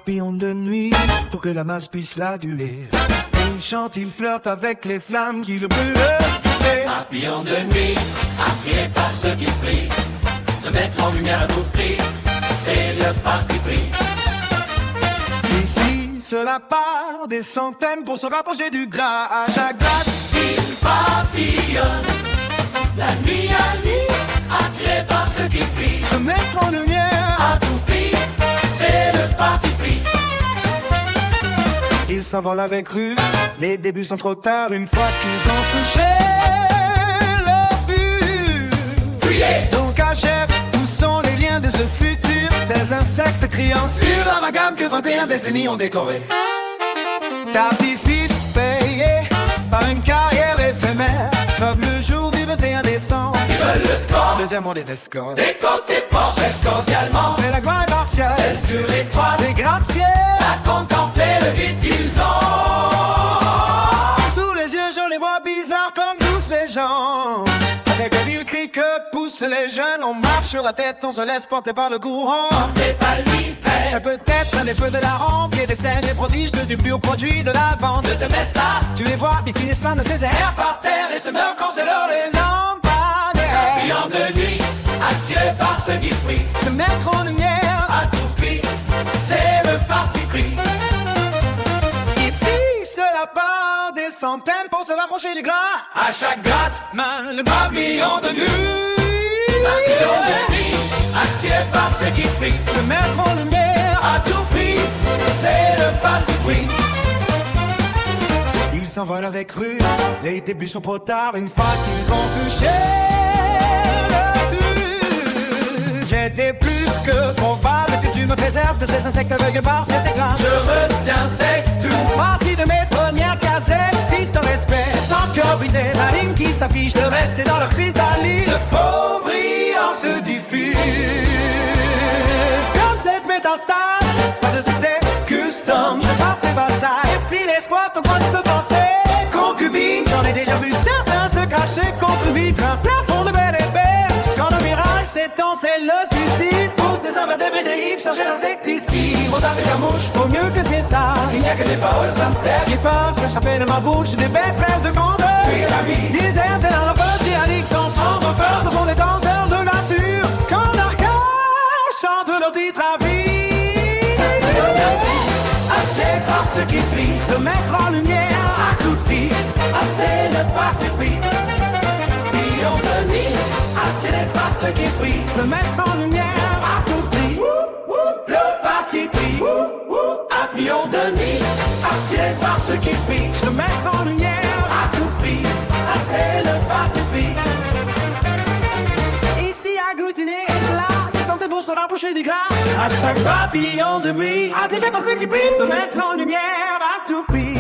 papillon de nuit pour que la masse puisse l'aduler. Il chante, il flirte avec les flammes qui le brûlent. Papillon de nuit, attiré par ce qu'il prie, se mettre en lumière à tout prix, c'est le parti pris. Ici, cela part des centaines pour se rapprocher du Graal. À chaque date, Il papillonne, la nuit à nuit, attiré par ce qu'il prie, se mettre en lumière. à tout prix, c'est le parti pris. Ils s'envolent avec ruse, les débuts sont trop tard une fois qu'ils ont touché leur but. Criez, Donc à chef, où sont les liens de ce futur? Des insectes criant sur la gamme que 21 décennies ont décoré. D'artifice payé par une carrière éphémère, comme le jour du 21 décembre. ils veulent le score, Le diamant des escorts. des côtés portes cordialement, Mais la gloire est partielle, celle sur les toits, des gratte-ciels. à contempler le vide qu'ils ont. Sous les yeux, je les vois bizarres comme tous ces gens. Avec le vil cri que poussent les jeunes, on marche sur la tête, on se laisse porter par le courant. Des palmipèdes, Ça peut être un des feux de la rampe, et des stèles, des prodiges du pur produit de la vente. de Temesta, Tu les vois, ils finissent plein de ces airs par terre et se meurent quand c'est l'heure des lampadaires. papillon de nuit, attiré par ce qu'il prie, Se mettre en lumière, à tout prix, c'est le parti pris. ici, cela part des centaines pour se rapprocher du gras. À chaque gratte, Man, le papillon de nuit, papillon de nuit, attiré par ce qu'il prie, Se mettre en lumière, à tout prix, c'est le parti pris. ils s'envolent avec ruse, les débuts sont trop tard une fois qu'ils ont touché le but. J'étais plus que probable que tu me préserves de ces insectes aveugles par cet écran. Je retiens, c'est tout. Partie de mes premières casettes, fils de respect, sans cœur brisé, la ligne qui s'affiche de rester dans leur chrysalide. Le faux brillant Se diffuse comme cette métastase, pas de succès custom. Je tape les bastards, et pris l'espoir, ton point de se penser concubine. J'en ai déjà vu certains se cacher contre une vitre, un plafond de belle épée. Quand le mirage s'étend, c'est le suicide. Pour ces invertébrés des hips chargés d'insecticides, mon avec la mouche, vaut mieux que c'est ça. il n'y a que des paroles sincères Qui peuvent s'échapper de ma bouche, des bêtes rêves de grandeur. Désertés dans leur petit annexe sans prendre peur, ce sont des tenteurs de nature. Quand l'arcade chante leur titre à vie, attiré par ce qu'il prie, se mettre en lumière, accroupi, assez le parti pris. Papillon de nuit, attiré par ce qu'il prie, se mettre en lumière, à tout prix, le parti pris. Papillon de nuit, attiré par ce qu'il prie, se mettre en lumière. à tout prix, assez le parti pris. Ici agglutiné et cela, ils sont pour se rapprocher du gras. À chaque papillon de bruit, attiré par ce qui brille, se mettre en lumière à tout prix.